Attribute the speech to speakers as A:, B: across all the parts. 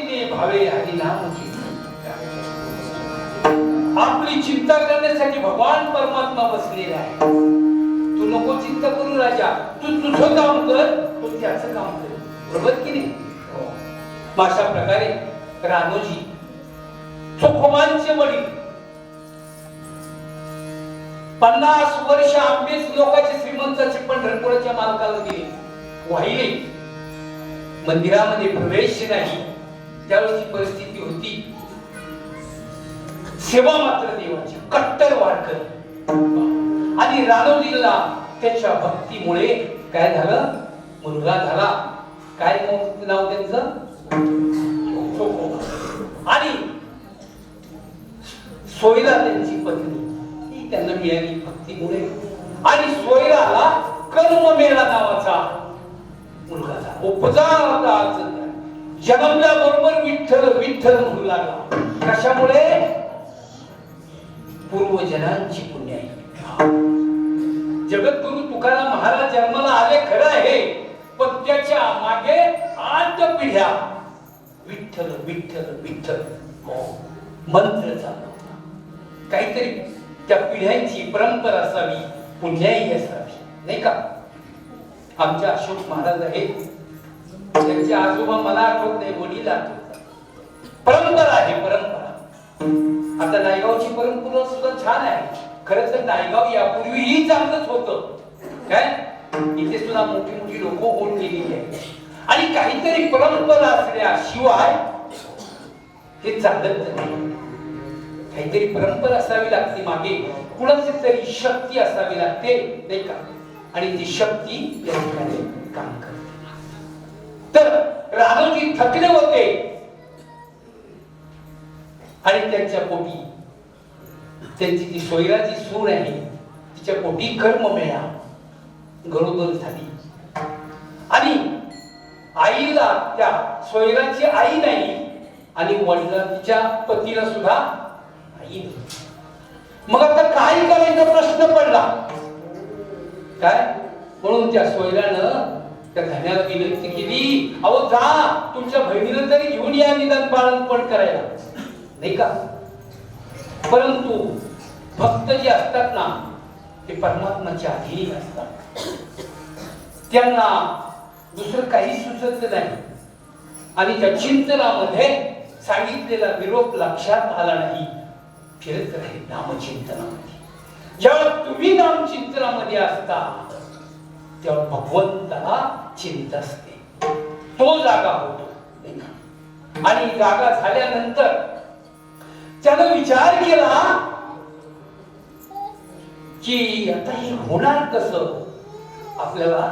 A: दिने भावे हरिनाम आपली चिंता करण्यासाठी भगवान परमात्मा बसलेला आहे. तू नको चिंता करू राजा, तू तुझं काम कर, तू त्याचं काम कर. बरोबर की नाही? अशा प्रकारे रानोजी चोखोबांचे वडील 50 वर्ष आंबेच लोकांचे श्रीमंताचे पंढरपुराच्या मालकाला दिले. वाहिले मंदिरामध्ये प्रवेश नाही. त्यावेळेची परिस्थिती होती. सेवा मात्र देवाची, कट्टर वारकरी. आणि रानोजीला त्याच्या भक्तीमुळे काय झालं? मुलगा झाला. काय नाव त्यांचं? आणि सोयरा त्यांची पत्नी, ही त्यांना मिळाली भक्तीमुळे. आणि सोयराला कर्ममेळा नावाचा मुलगा झाला. उपजार जन्मल्याबरोबर विठ्ठल विठ्ठल म्हणू लागला. कशामुळे? पूर्वजनांची पुण्याई. जगद्गुरु तुकाराम महाराज जन्माला आले खरं आहे, पण त्याच्या मागे 8 पिढ्या विठ्ठल विठ्ठल विठ्ठल मंत्र चालू. काहीतरी त्या पिढ्यांची परंपरा असावी, पुण्याई असावी, नाही का? आमचे अशोक महाराज आहेत, त्यांचे आजोबा मला आठवत नाही, वडील आठवतात. परंपरा आहे, परंपरा. आता नायगावची परंपरा सुद्धा छान आहे. खरं तर नायगाव यापूर्वीही चांगलंच होतं. काय इथे सुद्धा मोठी मोठी लोक होऊन गेलेली आहेत. आणि काहीतरी परंपरा असल्याशिवाय हे चालत नाही. काहीतरी परंपरा असावी लागते, मागे कुणाची तरी शक्ती असावी लागते, नाही का? आणि ती शक्ती या ठिकाणी काम करते. तर रानोजी थकले होते आणि त्यांच्या पोटी त्यांची जी सोयराची सून आहे तिच्या पोटी कर्ममेळा गरोदर झाली. आणि आईला, त्या सोयराची आई नाही आणि वडिला तिच्या पतीला सुद्धा आई नाही. मग आता काय करायचा प्रश्न पडला. काय म्हणून त्या सोयरानं त्या धन्याला विनंती केली, अहो जा तुमच्या बहिणीला तरी घेऊन या निदान बाळंतपण करायला, नाही का? परंतु भक्त जे असतात ना ते परमात्म्याच्या अधीन असतात. त्यांना दुसरं काही सुचत नाही. आणि त्या चिंतनामध्ये सांगितलेला निरोप लक्षात आला नाही. फिरत राहील नामचिंतनामध्ये. जेव्हा तुम्ही नामचिंतनामध्ये असता तेव्हा भगवंताला चिंता असते, तो जागा होतो. आणि जागा झाल्यानंतर त्यानं विचार केला की आता हे होणार कसं, आपल्याला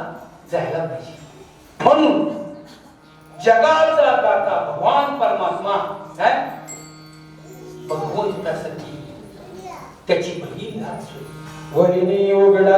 A: जायला पाहिजे. म्हणून जगाचा दाता भगवान परमात्मा काय भगवंतासाठी त्याची बहीण
B: वहिनी उघडा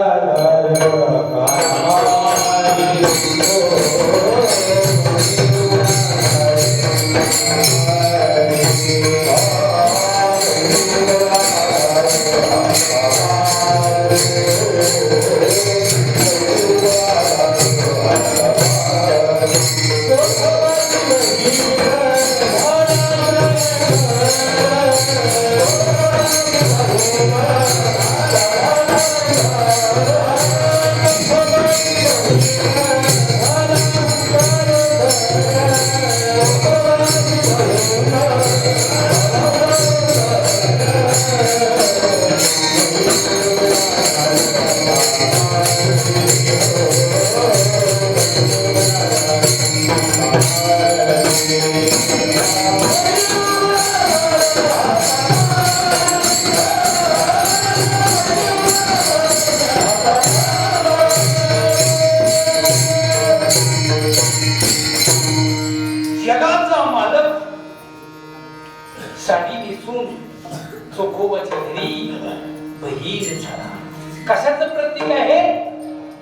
A: कशाचं प्रतीक आहे?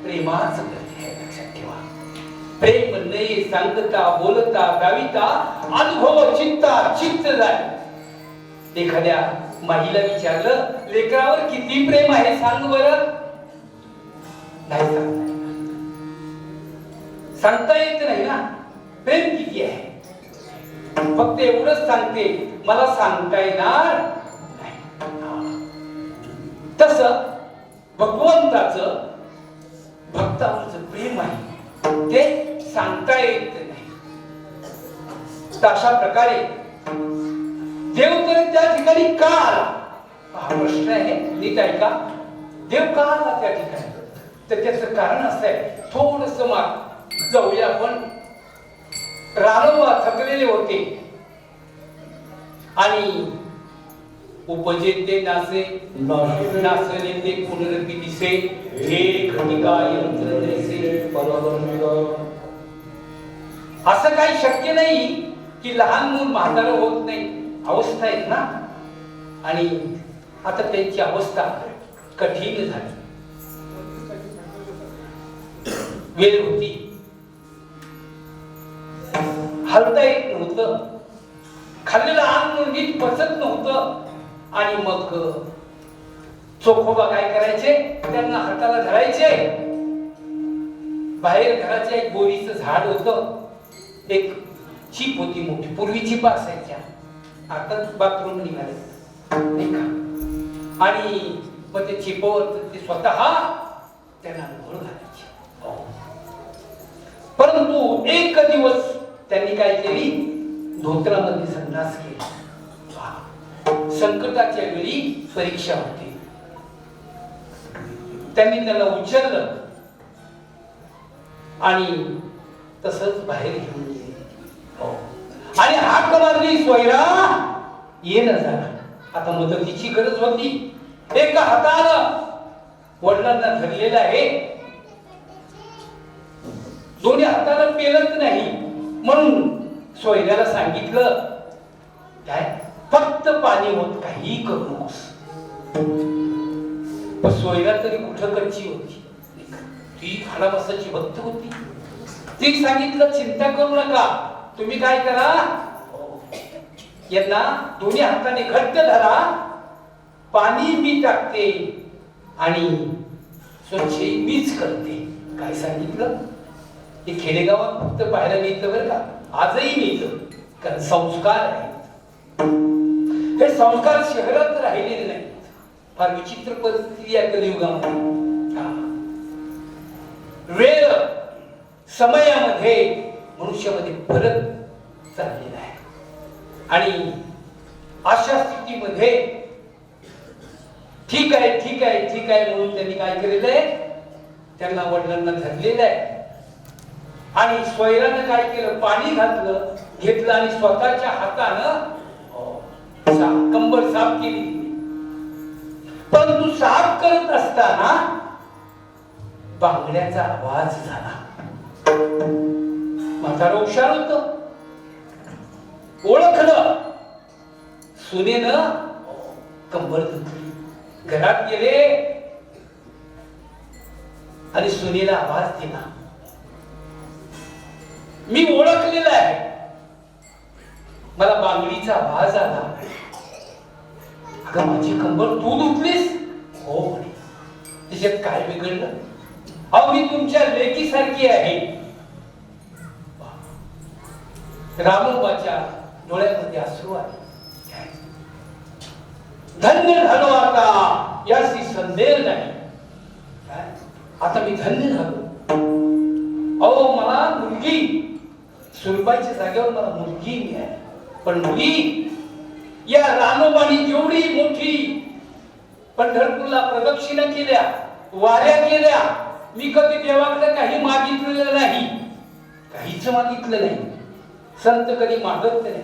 A: प्रेमाचं प्रतीक आहे. लक्षात ठेवा. प्रेम नाही सांगता बोलता गाविता अनुभव चिंता चित्त जाय. एखाद्या माईला विचारलं लेकरावर किती प्रेम आहे सांग बरं, नाही सांगता येत नाही ना प्रेम किती आहे. फक्त एवढंच सांगते, मला सांगता येणार नाही. तस भगवंताचं भक्तावरचं प्रेम आहे ते सांगता येत नाही. तर अशा प्रकारे देव तर त्या ठिकाणी का आला हा प्रश्न आहे. नीट ऐका, देव का आला त्या ठिकाणी, तर त्याचं कारण असं आहे. थोडस माग जाऊया आपण. रानोबा थकलेले होते आणि उपजे ते नाचे नाचले ते पुनरपी दिसे हे घटिका यंत्र जैसे. असं काही शक्य नाही की लहान मूल म्हातारं होत नाही. अवस्था आहेत ना. आणि आता त्यांची अवस्था कठीण झाली. वेळ होती, हलता येत नव्हतं, खाल्लेलं अन्न नीट पचत नव्हतं. आणि मग चोखोबा काय करायचे, त्यांना हाताला धरायचे. बाहेर घराच्या एक बोरीचं झाड होतं, एक चीप होती मोठी, पूर्वी चीप असायच्या, आता बाथरूम निघाले नाही का. आणि मग ते चिपावर ते स्वतः त्यांना घोळ घालायचे. परंतु एक दिवस त्यांनी काय केली, धोत्रामध्ये संडास केला. संकटाच्या वेळी परीक्षा होती. त्यांनी त्याला उचललं आणि तसंच बाहेर घेऊन गेले. आणि हाक मारली, सोयरा येणं झाला. आता मदतीची गरज होती. एका हातानं वडिलांना धरलेलं आहे, दोन्ही हातानं पेलत नाही. म्हणून सोयऱ्याला सांगितलं, काय फक्त पाणी होत, काही करू नकोस. पण सोयरा तरी कुठं कच्ची होती, ती खानाबसाची भक्त होती. ती सांगितलं, चिंता करू नका, तुम्ही काय करा, यांना दोन्ही हाताने घट्ट धरा, पाणी मी टाकते आणि स्वच्छ मीच करते. काय सांगितलं, हे खेडेगावात फक्त पाहायला मिळतं बरं का, आजही मिळतं, कारण संस्कार आहेत. हे संस्कार शहरात राहिलेले नाहीत. फार विचित्र परिस्थिती आहे कलियुगामध्ये. वेळ समयामध्ये मनुष्यामध्ये फरक चाललेला आहे. आणि अशा स्थितीमध्ये ठीक आहे ठीक आहे ठीक आहे म्हणून त्यांनी काय केलेलं आहे, त्यांना वडिलांना धरलेलं आहे. आणि स्वैरानं काय केलं, पाणी घातलं, घेतलं आणि स्वतःच्या हातानं कंबर साफ केली. परंतु साफ करत असताना बांगड्याचा आवाज झाला. म्हातारं हुशार होतं, ओळखलं. सुनेनं कंबर धुतली. घरात गेले आणि सुनेला आवाज दिला, मी ओळखलेला आहे, मला बांगडीचा आवाज आला. अगं माझी कंबर तू धुतलीस? हो म्हणे. तिच्यात काय बिघडलं? अहो मी तुमच्या लेकीसारखी आहे. रामोबाच्या डोळ्यामध्ये अश्रू आले. धन्य झालो आता, याची संदेह नाही. आता मी धन्य झालो. अहो मला मुलगी, सुरबाईच्या जागेवर मला मुलगी मिळाली. पण मुली या रानोबानी जेवढी मोठी पंढरपूरला प्रदक्षिणा केल्या, वाऱ्या केल्या, मी कधी देवाकडे काही मागितलेलं नाही, काहीच मागितलं नाही. संत कधी मागत नाही,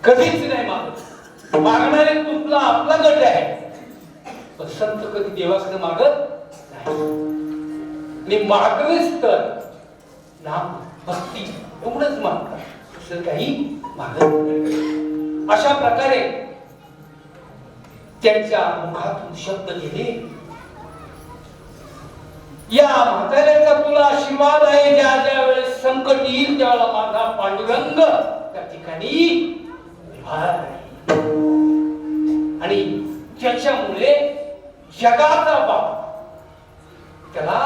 A: कधीच नाही मागत. मागणारे तुमचा आपला गट आहे, पण संत कधी देवाकडे मागत नाही. आणि मागलेच तर नाम भक्ती एवढंच मागतात, दुसरं काही मागत नाही. अशा प्रकारे त्यांच्या मुखातून शब्द गेले, या म्हाताऱ्याचा तुला आशीर्वाद आहे, ज्या ज्या वेळेस संकट येईल त्यावेळेला माझा पांडुरंग त्या ठिकाणी आणि त्याच्यामुळे जगाचा बाप त्याला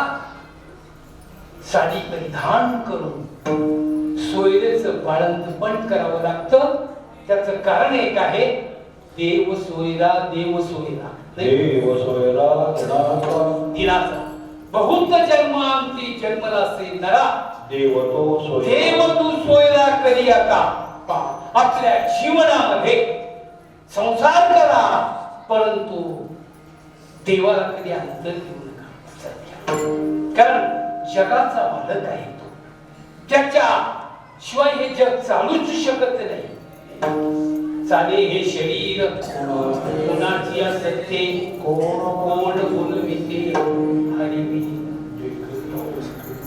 A: साडी परिधान करून सोयरेचं बाळंतपण करावं लागतं. त्याचं कारण एक आहे, देव सोयरा देव सोयरा
B: देव सोयरा
A: दिनाचा बहुत जन्म आमची जन्मला से नरा
B: देव
A: तू सोयरा करी आता. आपल्या जीवनामध्ये संसार करा, परंतु देवाला कधी अंतर देऊ नका. कारण जगाचा मालक आहे तो, त्याच्या शिवाय हे जग चालूच शकत नाही. चाले हे शरीर कोणाची असते, कोण बोलविते हरिवी.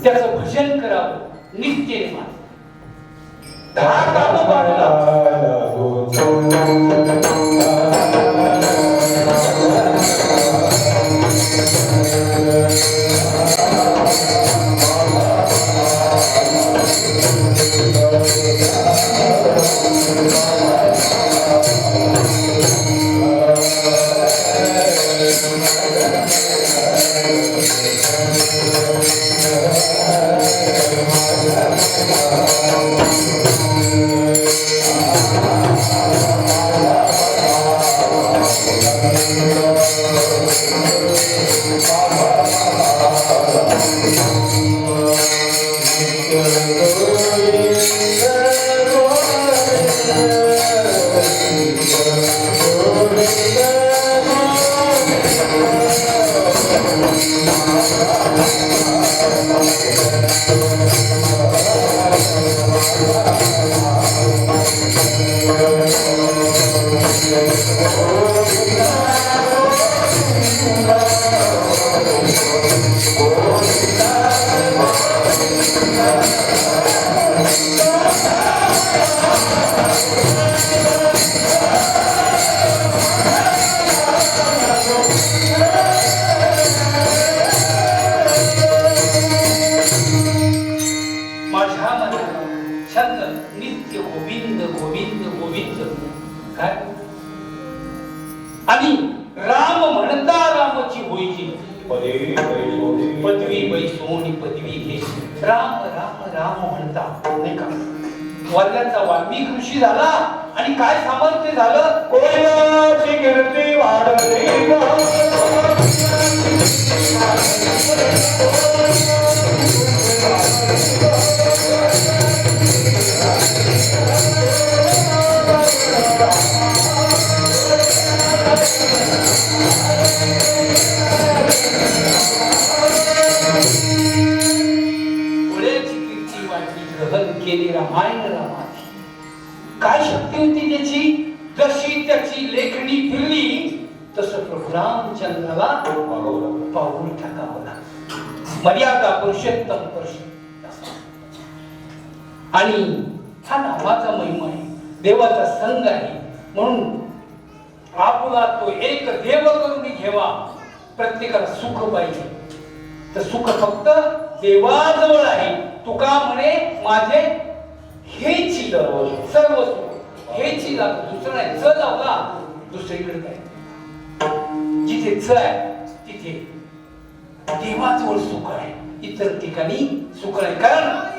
A: त्याचं भजन करावं नित्यनेमाने. 10 कामं पाडला. आणि राम म्हणता रामची होईची पदवी बैसोनी पदवी घे. राम राम राम म्हणता नाही का. वर्गाचा वाल्मिक ऋषी झाला आणि काय सामर्थ्य झालं.
B: कोणाची कीर्ती वाढली
A: रामायण रामाची काय शक्ती होती त्याची. जशी त्याची लेखणी फिरली तसं प्रभू रामचंद्राला पाऊल टाकावं लागलं. मर्यादा पुरुषोत्तम पुरुष. आणि हा नामाचा महिमा आहे, देवाचा संग आहे. म्हणून आपला तो एक देव करून घ्यावा. प्रत्येकाला सुख पाहिजे, तर सुख फक्त देवाजवळ आहे. तुका म्हणे माझे हेच सर्व सुख हेच दुसरं नाही. च लावला दुसरीकडे काय. जिथे च आहे तिथे देवाजवळ सुख आहे, इतर ठिकाणी सुख नाही. कारण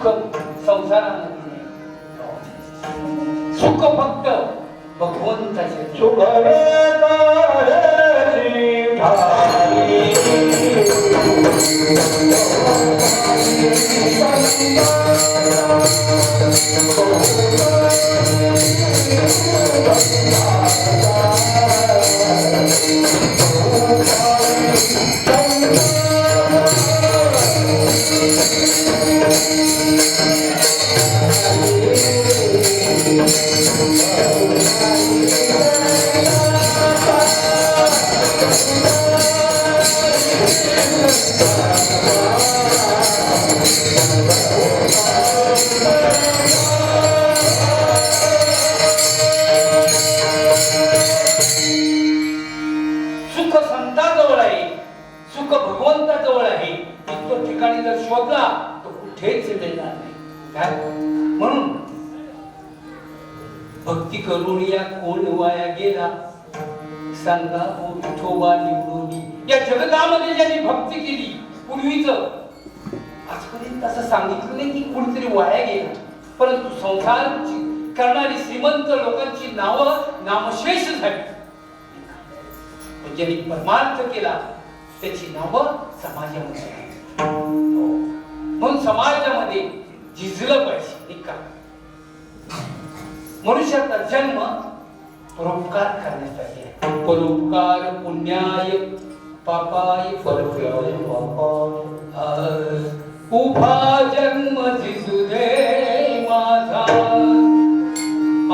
A: सुख संसारामध्ये नाही. सुख फक्त भगवंताचे. सुख संताजवळ आहे, सुख भगवंताजवळ आहे. इतर ठिकाणी जर शोधला तर कुठेच मिळणार नाही. काय म्हणून भक्ती करून या कोण वाया गेला, सांगा ओ विठोबा निवडून. या जगतामध्ये ज्यांनी भक्ती केली पूर्वीच आजपर्यंत असं सांगितलं नाही की कुणीतरी वाया गेला. परंतु संसार करणारी श्रीमंत लोकांची नावं नामशेष झाली. ज्यांनी परमार्थ केला त्याची नावं समाजामध्ये आहेत. म्हणून समाजामध्ये झिजलं पाहिजे. नाही का? मनुष्याचा जन्म परोपकार करण्यासाठी आहे. परोपकार पुण्याय पापाय परव्यय. उभा जन्म झिजू दे माझा,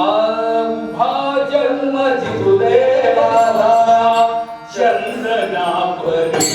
A: उभा जन्म झिजू दे माझा चंदना परी.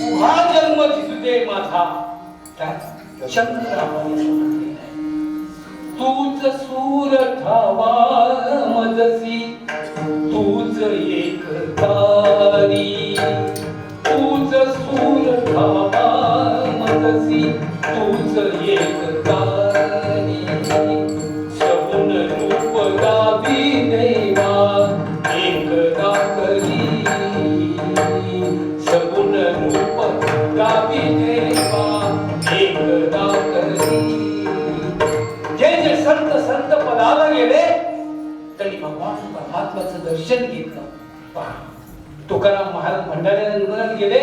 A: उभा जन्म झिजू दे माझा चंदना परी. तूच सूर ठावा मजसी, तूच एक तारी. तूच सूर ठावा मजसी, तूच एक तारी. सगुण रूप गावी देवा एकदा करी. सगुण रूप गावी देवा एकदा करी. जे जे संत संत पदाला गेले त्यांनी भगवान परमात्म्याचं दर्शन घेतलं. पहा, तुकाराम महाराज भंडाऱ्याला गेले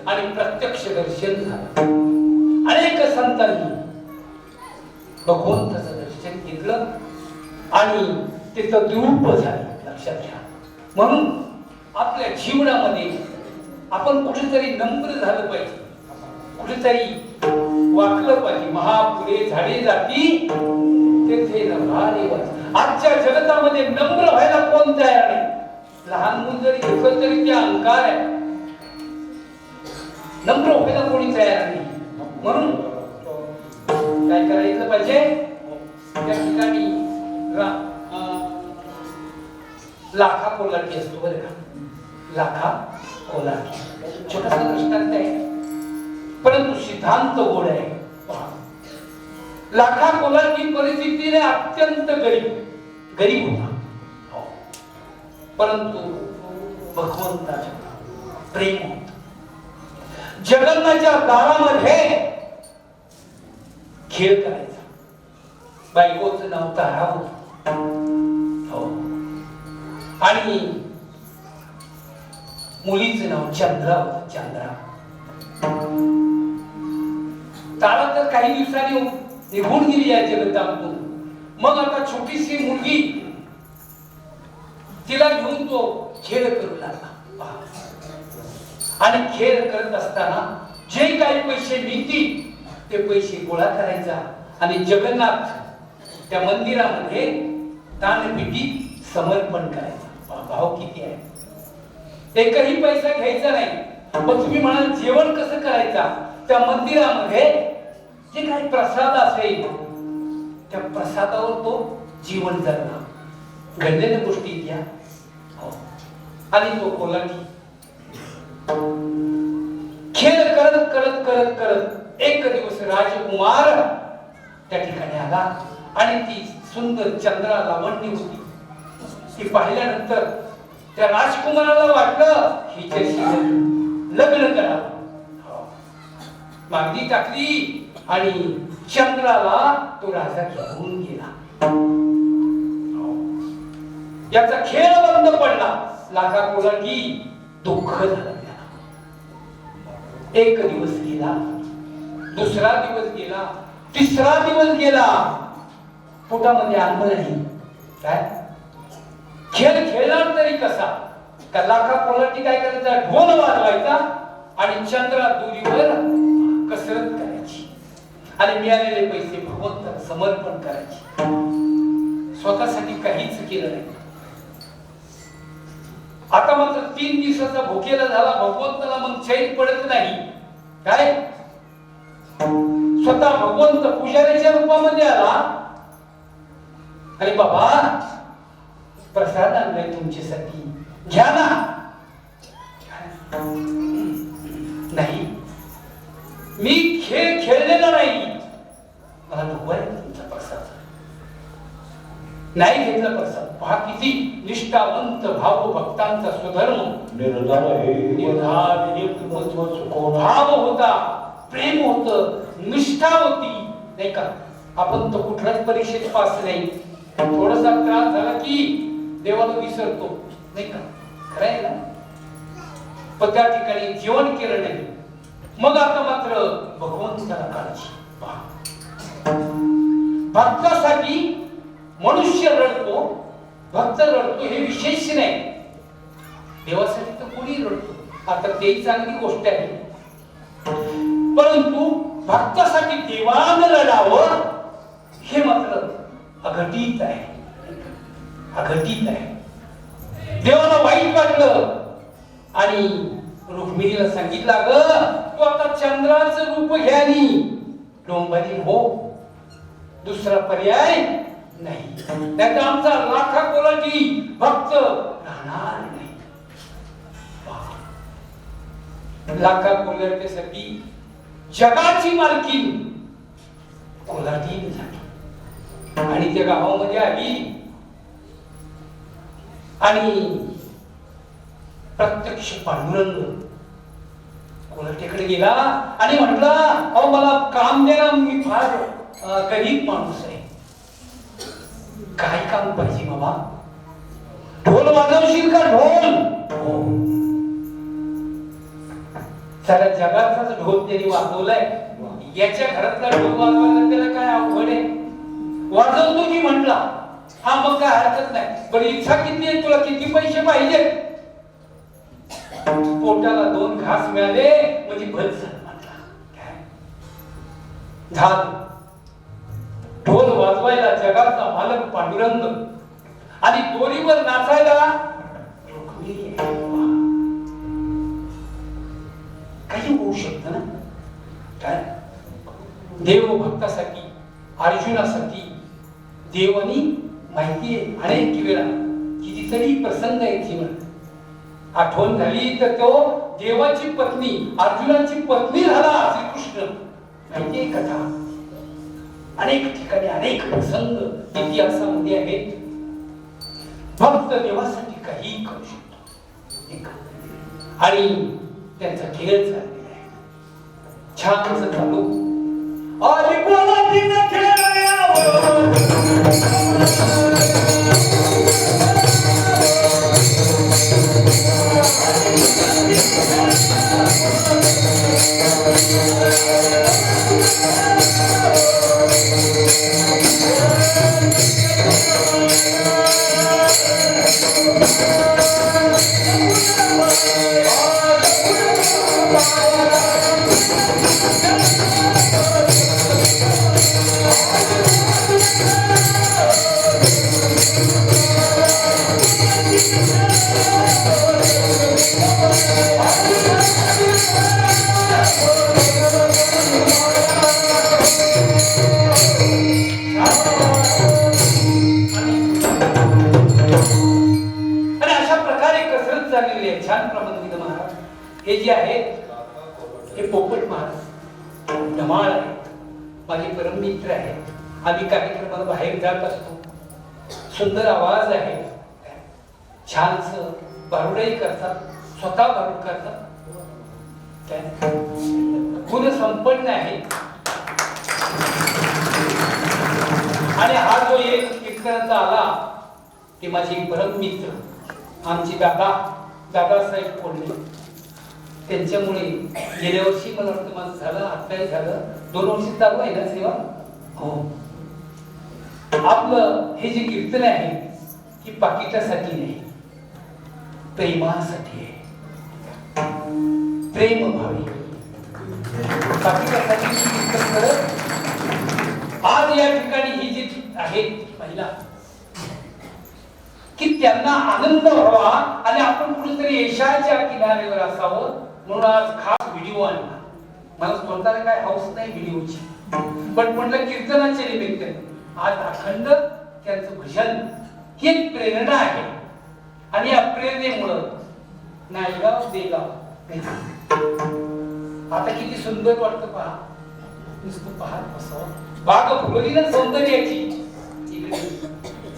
A: आणि प्रत्यक्ष दर्शन झालं. अनेक संतांनी भगवंताचं दर्शन घेतलं आणि तिथं द्रूप झालं. लक्षात घ्या. म्हणून आपल्या जीवनामध्ये आपण कुठेतरी नम्र झालं पाहिजे, कुठेतरी वाकलं पाहिजे. महापुढे झाडे जाती तेथे नभारे वाच. आजच्या जगतामध्ये नम्र व्हायला कोण तयार नाही. लहान मुल जरी दिसलं तरी ते अहंकार आहे. नम्र व्हायला कोणी तयार नाही. म्हणून काय करायचं पाहिजे, त्या ठिकाणी लाखा कोलाटी असतो बरं का. लाखा कोलाटी छोटासा दृष्टांत आहे, परंतु सिद्धांत गोड आहे. लाखा कोलाटी परिस्थितीने अत्यंत गरीब होता, परंतु भगवंताचं प्रेम होत. जगन्नाथच्या दारामध्ये खेळ करायचा. बायकोचं नाव तारा होत आणि मुलीचं नाव चंद्रा होत. चंद्रा. तारा तर काही दिवसांनी निघून गेली या जगतामधून. मग आता छोटीशी मुलगी, तिला घेऊन तो खेळ करू लागला. आणि खेळ करत असताना जे काही पैसे मिळतील ते पैसे गोळा करायचा आणि जगन्नाथ त्या मंदिरामध्ये दानपेटीत समर्पण करायचं. भाव किती आहे. एकही पैसा घ्यायचा नाही. पण तुम्ही म्हणाल जेवण कसं करायचा. त्या मंदिरामध्ये जे काही प्रसाद असेल त्या प्रसादावर तो जीवन जगला. घडलेल्या गोष्टी द्या. आणि तो कोलाटी खेळ करत करत करत करत एक दिवस राजकुमार त्या ठिकाणी आला आणि ती सुंदर चंद्रा लावण्य होती. ती पाहिल्यानंतर त्या राजकुमाराला वाटलं हिच्याशी लग्न करावं. मागणी टाकली आणि चंद्राला तो राजा घेऊन गेला. याचा खेळ बंद पडला. लाखा कोलाटी दुःख झालं. एक दिवस गेला, दुसरा दिवस गेला, तिसरा दिवस गेला. पोटामध्ये अन्न नाही. काय खेळ खेळणार तरी कसा. त्या लाखा कोलाटी काय करायचा, ढोल वाजवायचा आणि चंद्रा दुरीवर कसरत करायची आणि मिळालेले पैसे भगवंताला समर्पण करायचे. स्वतःसाठी काहीच केलं नाही. आता मात्र 3 दिवसाचा भुकेला झाला. भगवंताला मग चैन पडत नाही. काय स्वतः भगवंत पुजाऱ्याच्या रूपामध्ये आला आणि बाबा प्रसाद आणलाय तुमच्यासाठी, घ्या ना. नाही, मी खेळ खेळलेला नाही. मला नको आहे तुमचा प्रसाद. नाही घेतला प्रसाद. पहा किती निष्ठावंत भाव भक्तांचा स्वधर्म. भाव होता, प्रेम होत, निष्ठा होती. नाही का. आपण तर कुठल्याच परीक्षेत पास नाही. थोडासा त्रास झाला की देवाला विसरतो. नाही का. खरंय ना. पण त्या ठिकाणी जेवण केलं नाही. मग आता मात्र भगवंताला काळजी. भक्तासाठी मनुष्य रडतो, भक्त रडतो हे विशेष नाही. देवासाठी तर कोणी रडतो. आता तेही चांगली गोष्ट आहे. परंतु भक्तासाठी देवानं रडावं हे मात्र अघटित आहे. अघटित आहे. देवाला वाईट वाटलं आणि रुक्मिणीला सांगितलं, अगं तू आता चंद्राचं रूप घ्यानी डोंबरी हो. दुसरा पर्याय नाही. त्यात आमचा लाखा कोलाटी भक्त राहणार नाही. लाखा कोलाटीसाठी जगाची मालकीन कोलाटी झाली आणि त्या गावामध्ये आली आणि प्रत्यक्ष पांडुरंग कोलाटेकडे गेला आणि म्हटला, अहो मला काम द्या, मी फार गरीब माणूस आहे. काय काम पाहिजे बाबा. ढोल वाजवशील का. ढोल हो. साऱ्या जगाचा ढोल त्यांनी वाजवलाय. याच्या घरातला ढोल वाजवायला त्याला काय अवघड आहे. वाजवतो की म्हटला. हा मग काय हरकत नाही. पण इच्छा किती आहे तुला, किती पैसे पाहिजे. पोटाला 2 घास मिळाले म्हणजे बस झालं म्हटला. झालं. ढोल वाजवायला जगाचा मालक पांडुरंग आणि दोरीवर नाचायला रुक्मिणी. काही होऊ शकत ना. काय देव भक्तासाठी, अर्जुनासाठी देवानी माहिती आहे अनेक वेळा कितीतरी प्रसंग आहे जीवन. आठवण झाली तर तो देवाची पत्नी अर्जुनाची पत्नी झाला श्रीकृष्ण. माहिती आहे कथा. अनेक ठिकाणी अनेक प्रसंग इतिहासामध्ये आहेत. भक्त देवासाठी काही करू शकतो आणि त्यांचा खेळ चाललेला आहे. छान चालू. आली कोलाटीनं खेळावं. हे जे आहेत हे पोपट महाराज धमाळ आहेत, माझे परममित्र आहेत. आम्ही कार्यक्रमाला बाहेर जात असतो. सुंदर आवाज आहे, छानस भारुडही करतात, स्वतः भारूड करतात. गुण संपन्न आहे. आणि हा जो एक कीर्तनाचा आला ते माझे परम मित्र आमचे दादासाहेब कोल्हे. त्यांच्यामुळे गेल्या वर्षी मला वाटतं माझं झालं, आत्ताही झालं, 2 वर्ष चालू आहे ना सेवा. हो, आपलं हे जे कीर्तन आहे की पाकिटासाठी नाही, प्रेमासाठी आहे. प्रेम भावी पाकिटासाठी कीर्तन करत. आज या ठिकाणी ही जी आहेत महिला की त्यांना आनंद व्हावा आणि आपण कुठेतरी यशाच्या किनाऱ्यावर असावं म्हणून आज खास व्हिडिओ आणला. मला स्वतःला काय हौस नाही व्हिडिओची, पण म्हटलं कीर्तनाच्या निमित्त आज अखंड त्यांचं भजन ही एक प्रेरणा आहे. आणि या प्रेरणेमुळं नायगाव देगाव आता किती सुंदर वाटतं पहा. नुसतं पाहत बसावं. बाग फुलली ना सौंदर्याची, इकडे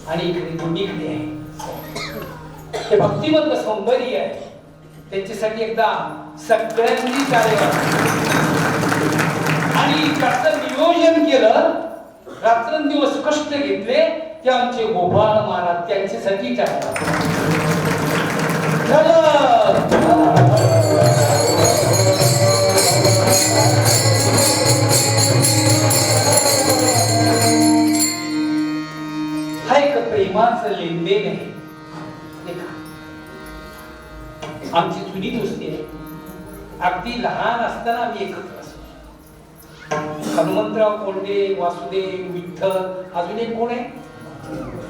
A: आणि इकडे दोन्हीकडे आहे. हे भक्तिमंत सौंदर्य आहे. त्यांच्यासाठी एकदा सगळ्यांनी कार्य आणि कसं नियोजन केलं, रात्रंदिवस कष्ट घेतले ते आमचे गोपाळ महाराज त्यांच्यासाठी हा एक प्रेमाचं लेनदेन आहे. आमची जुनी दोस्ती आहे. अगदी लहान असताना आम्ही एकत्र असतो. हनुमंतराव कोंडे, वासुदेव, विठ्ठल, अजून एक कोण आहे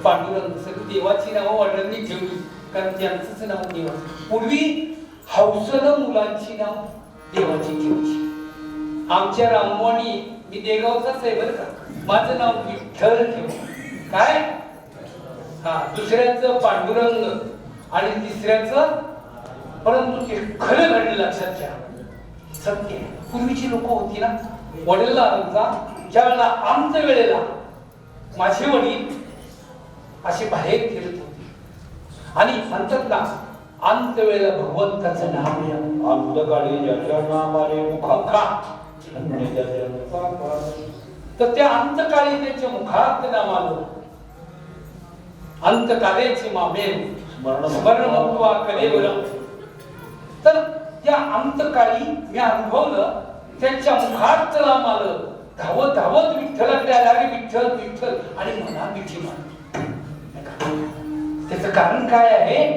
A: पांडुरंग. सगळी देवाची नावं वडिलांनी ठेवली कारण त्यांचंच नाव देवा. पूर्वी हौसनं मुलांची नाव देवाची ठेवायची. आमच्या रामवाणी, मी देगावचाच आहे बरं का, माझं नाव विठ्ठल ठेव. काय हा, दुसऱ्याचं पांडुरंग आणि तिसऱ्याचं, परंतु ते खरं घडलं लक्षात घ्या. सत्य पूर्वीची लोक होती ना, वडिलांचा ज्या वेळेला आमच्या वेळेला माझे वडील असे बाहेर फिरत होते आणि म्हणतात ना अंत वेळेला भगवंताचं नाव घ्या.
B: अंतकाळी ज्याच्या नामाने मुखा
A: तर त्या अंतकाळी त्याच्या मुखात नाम आलं. अंतकाळेचे मामेव स्मरणमत्वा कलेवरम. तर त्या अंतकाळी मी अनुभवलं, त्याच्या मुखात नाम आलं. धावत धावत विठ्ठलाकडे आला, रे विठ्ठल विठ्ठल, आणि मला मिठी मारली. त्याचं कारण काय आहे?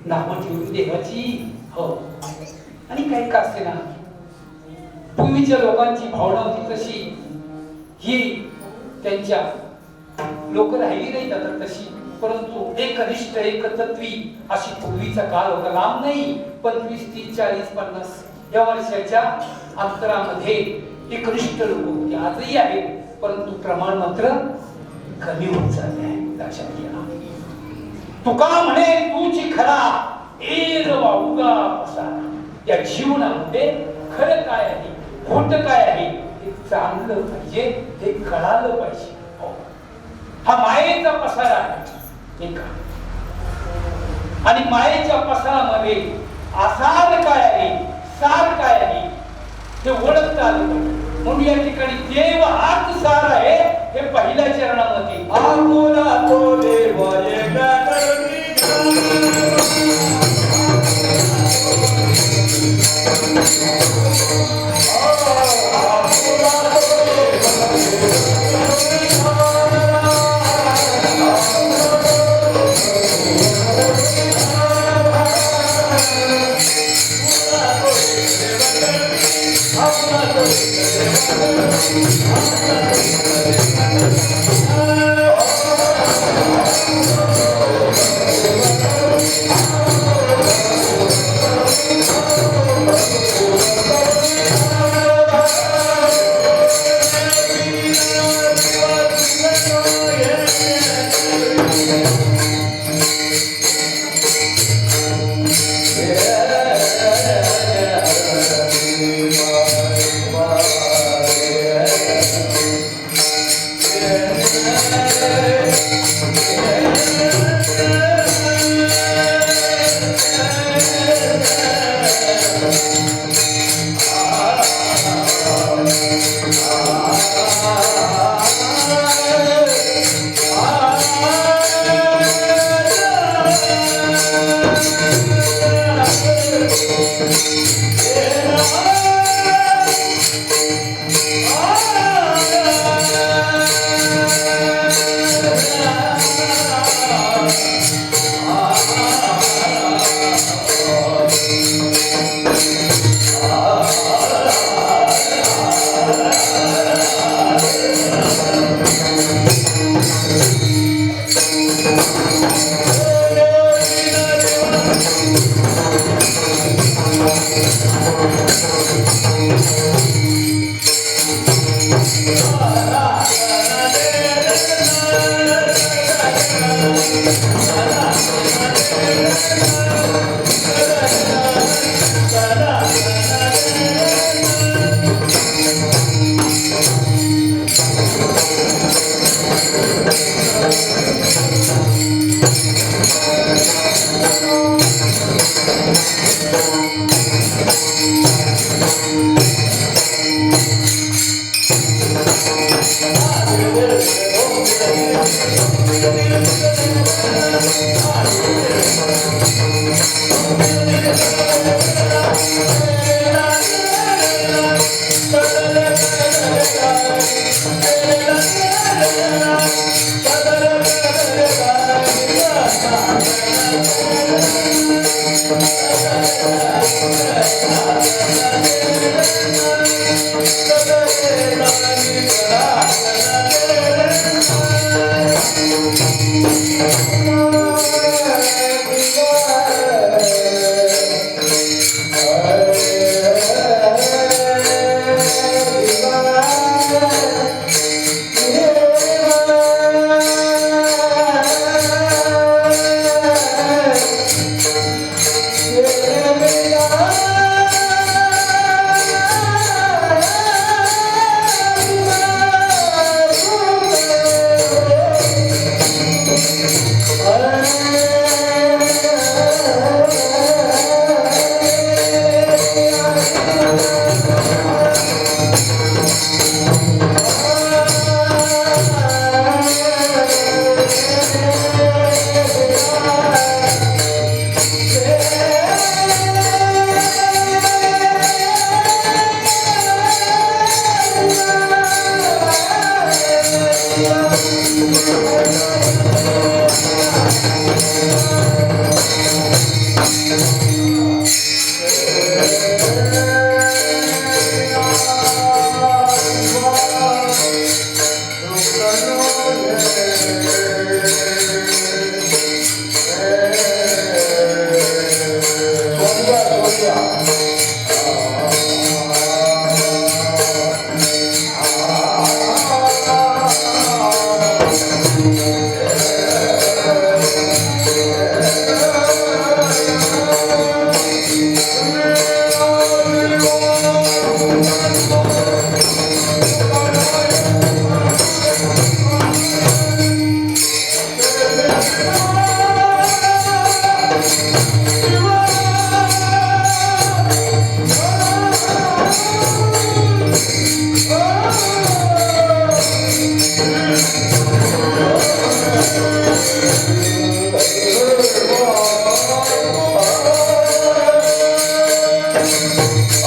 A: नावं ठेवली देवाची. हो, आणि काही का असेना पूर्वीच्या लोकांची भावना होती तशी ही त्यांच्या लोक राहिली नाही आता तशी, परंतु एकनिष्ठ एकतत्वी अशी पूर्वीचा काळ होता. लांब नाही, 25, 30, 40, 50 या वर्षाच्या अंतरामध्ये एकनिष्ठ लोक होते. आजही आहेत, परंतु प्रमाण मात्र कमी होत चालले आहे. लक्षात घ्या. तुका म्हणे तूची खरा एर वाहुगा पसारा. या जीवनामध्ये खरं काय आहे, खोट काय आहे हे जाणलं पाहिजे, हे कळालं पाहिजे. हा मायेचा पसारा आहे आणि मायेच्या पसारामध्ये आसार काय आहे, सार काय आहे हे ओळखता आलं पाहिजे. म्हणून या ठिकाणी देव हाच सार आहे हे पहिल्या चरणामध्ये.
B: आपुला तो देव एका करती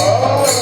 B: Oh